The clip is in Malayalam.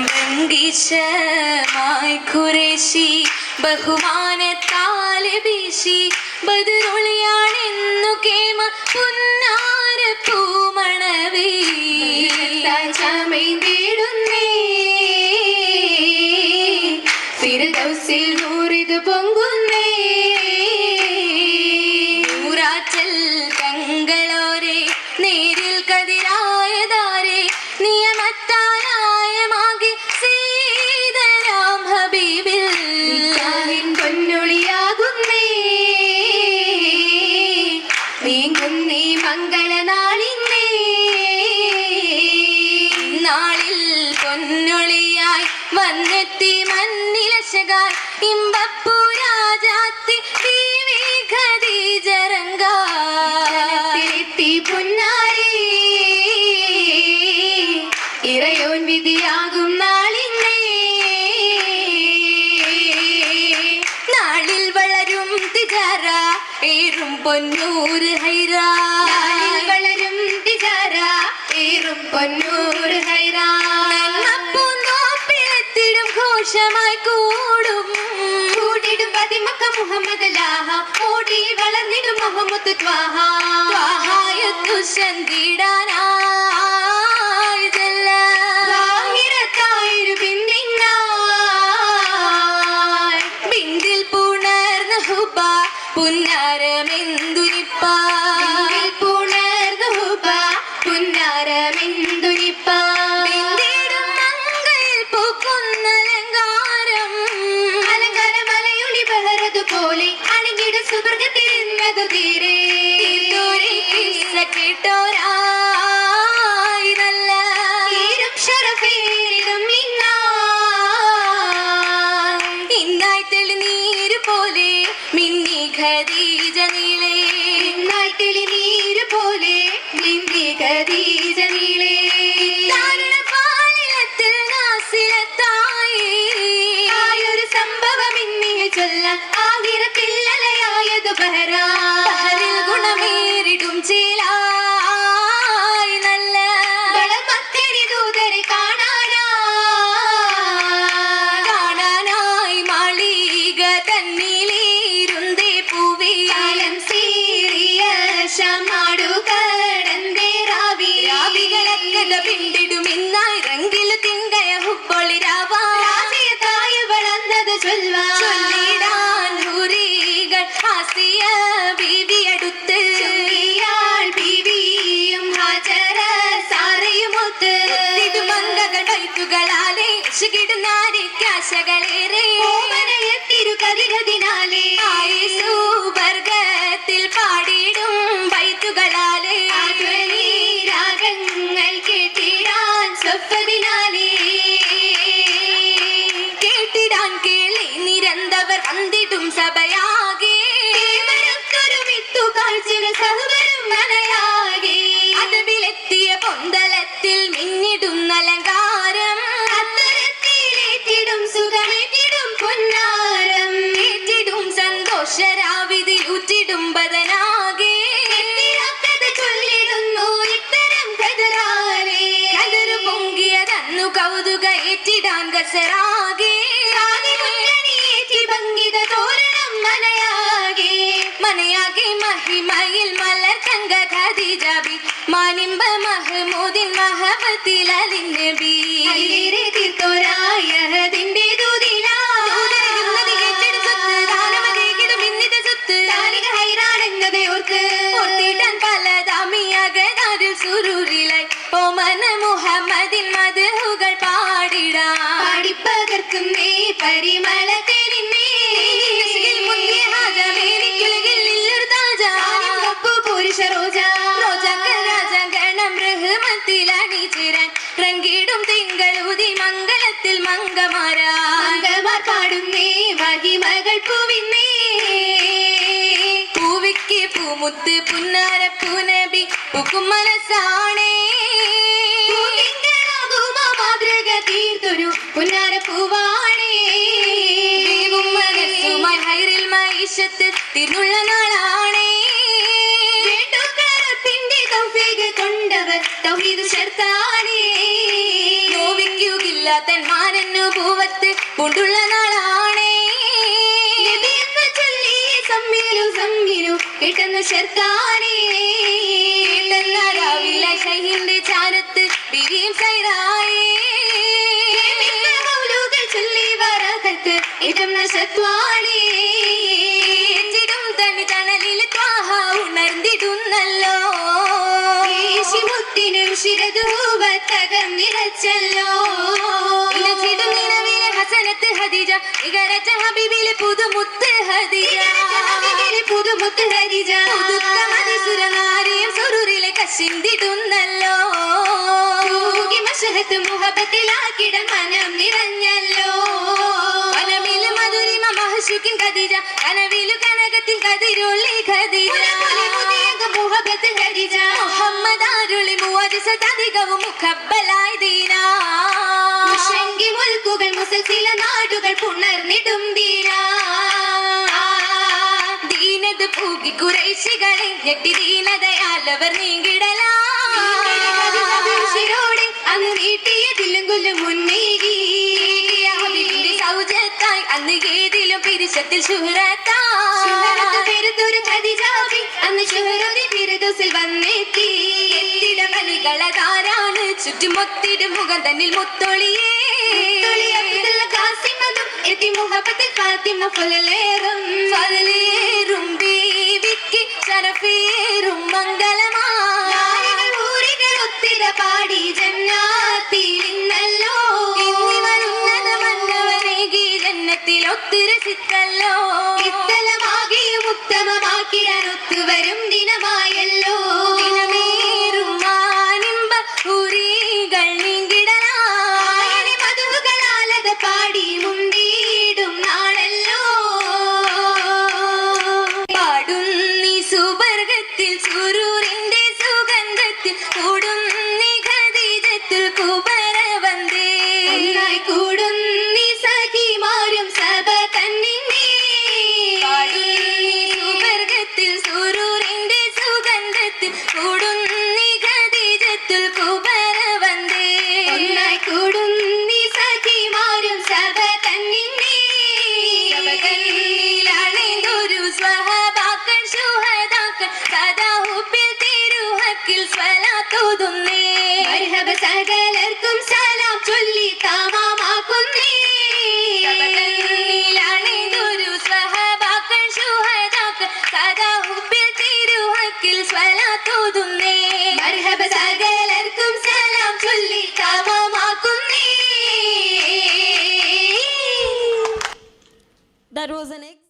ബംഗീശമായി ഖുറേശി ബഹുമാനത്താൽ വീശി ബദറുളിയാണെന്നു കേമ പുന്നാര പൂമണവേ ചമൈന്തിടുന്നേ ഫിർദൗസിൽ നൂറിത് പൊങ്കുന്നേ ൂറാച്ചൽ തങ്ങളോരെ നേരിൽ കതിരായതാരെ നിയമത്താലായമാകി സീതരാം ഹബീബിൽ പൊന്നൊളിയാകുന്നേ നീങ്ങുന്നേ മംഗളനാളിന്നേ നാളിൽ പൊന്നൊളിയായി വന്നെത്തി മന്നിലശകാൽ ഇമ്പപ്പൂരാജാത്തി ബീവി ഖദീജറങ്കാലെത്തി പുന്നാരി ഇറയോൻ വിധിയാകും നാളിന്നേ നാളിൽ വളരും തിജാര ഏറും പൊന്നൂർ ഹൈറാ വളരും തിജാര ഏറും പൊന്നൂർ ഹൈറാ പൂന്തോപ്പിലെത്തിടും ഘോഷമായി കൂടും കൂടിടും പതിമക്ക മുഹമ്മദ് ലാഹ ഓടി വളർന്നിടും മുഹമ്മദ് ത്വാഹായുദ്ധു സന്ധിടാനായതല്ല ബിന്ദിൽ പുണർന്ന ഹുബ പുന്നാരമെന്തുനിപ്പ പുണർന്ന ഹുബ പുന്നാരമെന്തുനിപ്പ ബിന്ദിടും മംഗയിൽ പൂക്കുന്നലങ്കാരം അലങ്കാരം മലയുളി ബഹറതു പോലെ അണിഞ്ഞിട സുവർഗത്തിരുന്നതു തീരെ കേട്ടോരായി നല്ല തീരും ഷറഫേരിടും ഇന്നായി തെളിനീര് പോലെ മിന്നി ഖദീജ നീളേ ഇന്നായി തെളിനീര് പോലെ മിന്നി ഖദീജ നീളേ പാലിലത്തിൽ നാസിലത്തായി ആയൊരു സംഭവം ഇന്നിയെ ചൊല്ലാൻ ആഹിറത്തില്ലലയായതു ബഹറിൽ ഗുണമേറിടും ചേലായി നല്ല വളമക്കരി ദൂതരെ കാണാനായി മാളിക തന്നിലേരുന്തേ പൂവേ കാലം സീറിയ ശമാടു കടന്തേ രാവികളക്കത പിണ്ടിടും ഇന്നായി റങ്കില് തിങ്കയ ഹുപ്പൊളിരാവായ വളർന്നത് ചൊല്ലിടാൻ ഹുരികൾ ആസിയ ബീവിയടുത്ത് ബീവിയും ഹാജര സാറയുമൊത്ത് ഇത് മംഗകൾ ബൈത്തുകളാലേ ശികിടുന്നാരിക്കാശകളേറെ തിരുകതിരതിനാലേ ആയിസു വർഗത്തിൽ പാടിയിടും ബൈത്തുകളാലേ രാഗങ്ങൾ കേട്ടിടാൻ സ്വപ്പതിനാലേ കേട്ടിടാൻ കേളി നിരന്തവർ വന്നിടും സഭയാകെ കാഴ്ചകൾ സഹവരും മനയാകെ അതവിലെത്തിയ പൊന്തലത്തിൽ മിന്നിടും അലങ്കാരം അത്തരത്തിലേറ്റിടും സുഖമേറ്റിടും പൊന്നാരം ഏറ്റിടും സന്തോഷരാവിതിൽ ഉറ്റിടും ബദനാകെ ചൊല്ലിടുന്നു ഇത്തരം കതറാലേ കതറ് പൊങ്കിയതന്നു കൗതുക ഏറ്റിടാൻ ഗസറാകെ ഭംഗിത തോരണം മനയാകെ മഹിമയിൽ മലർ തങ്ക ഖദീജബി മാനിമ്പ മഹ്മൂദിൻ മഹബത്തിൽ അലിനബി തീർത്തോരായതിന്റെ ഹൈറാണെന്നതേ ഓർത്തിടാൻ പലതാമിയകതാരിൽ സുരൂരിലായി ഓമന മുഹമ്മദിൻ മദ്ഹുകൾ പാടിടാം പാടിപ്പകർക്കുന്നേ പരിമളത്തെ റങ്കിടും തിങ്കളൂതി മംഗളത്തിൽ മംഗമാർ പാടുന്നേ മഹിമകൾ പൂവിന്നേ പൂവിക്ക് പൂമുത്ത് പുന്നാര പൂനബി പൂക്കും മനസ്സാണേ മാതൃക തീർത്തൊരു പുന്നാര പൂവാണേ മനസ്സുമായി ഹൈറിൽ മൈഷത്ത് തീർന്നുള്ള നാളാണേ തൗഹീദ് ചേർത്താനേ നോവിക്കുകയില്ല തൻ പൂണ്ടുള്ള നാളാണേ കിട്ടുന്നു ശർക്കാനേ രാവിലെ ഷഹിന്റെ ചാരത്ത് ബിരിയും സൈറായേ ചൊല്ലി വറകത്ത് ഇതം നശത്വാനേ എഞ്ചിടും തനി തണലിൽ ത്വാഹ ഉണർന്നിടുന്നല്ലോ മുത്തിനും ശിരദൂപത്തകം നിറച്ചല്ലോ ഇലച്ചിടും നിലവിലെ ഹസനത്ത് ഹദീജ ഇകരച്ച ഹബീബിലെ പുതുമുത്ത് ഹദീജ പുതുമുത്ത് ഹദീജ സുരനാരിയും സുരൂരിലെ കശിന്തിടുന്നല്ലോ മഷഹത്ത് മുഹബത്തിലാക്കിട മനം നിറഞ്ഞല്ലോ മനമില് മധുരിമ മഹശുക്കിൻ ഖദീജ കനവിലു കനകത്തിൽ കതിരുള്ളി ഖദീജ മുഹബത്ത് ഖദീജ മുഹമ്മദ് അരുളി മുഅജിസതധികവും മുഖബ്ബലായി ദീനാ മുഷങ്കി മുൽക്കുകൾ മുസൽസില നാടുകൾ പുണർന്നിടും ദീനാ ദീനത് പൂകി കുറൈശികളെ ഞെട്ടി ദീനതയാലവർ നീങ്ങിടലാ അന്ന് നീട്ടിയതിലും കൊല്ലും മുന്നേകി സൗജത്തായി അന്ന് ഏതിലും പിരിശത്തിൽ ശുഹറത്തൊരു ഖദീജാബി അന്ന് ശുഹറതി ഫിർദൗസിൽ വന്നെത്തി എത്തിട ബലികളതാരാണ് ചുറ്റുമൊത്തിടും മുഖം തന്നിൽ മുത്തൊളിയേ എത്തി മുഹബത്തിൽ ഫാത്തിമ ഫലലേറും ബീവിക്ക് ശരഫേറും മംഗളമാ പാടി ജന്നാത്തിലിന്നല്ലോ ഇന്നിവരുന്നത് മന്നവനേകി ജന്നത്തിൽ ഒത്തുരസിത്തല്ലോ ഇത്തലമാകിയും ഉത്തമമാക്കിടാൻ ഒത്തുവരും ദിനമായല്ലോ ദിനമേറും മാനിമ്പ ഉരികൾ നീങ്കിടലായ മധുകളാലത് പാടി മുന്തിടും നാളല്ലോ പാടുന്നി സുവർഗത്തിൽ സുരൂരിന്റെ സുഗന്ധത്തിൽ കൂടും കൂടുന്നി സഖിമാരും സഭ തന്നിന്നേ സുവർഗത്തിൽ സുരൂരിന്റെ സുഗന്ധത്തിൽ കൂടുന്നി ഖദീജത്തുൽ കുബറ വന്ദേ ഒന്നായി കൂടുന്നി സഖിമാരും സഭ തന്നിന്നേ സഭകളിലാണെന്നൊരു സ്വഹബാക്കൾ ശുഹദാക്കൾ സദാ ഹുബ്ബിൽ തിരുഹക്കിൽ സ്വലാത്തോതുന്നേ മർഹബ സകലർക്കും സലാം ചൊല്ലി താമാമാക്കുന്നേ സഭകളിലാണെന്നൊരു സ്വഹബാക്കൾ ശുഹദാക്കൾ സദാ ഹുബ്ബിൽ തിരുഹക്കിൽ സ്വലാത്തോതുന്നേ മർഹബ സകലർക്കും സലാം ചൊല്ലി താമാമാക്കുന്നേ. That was an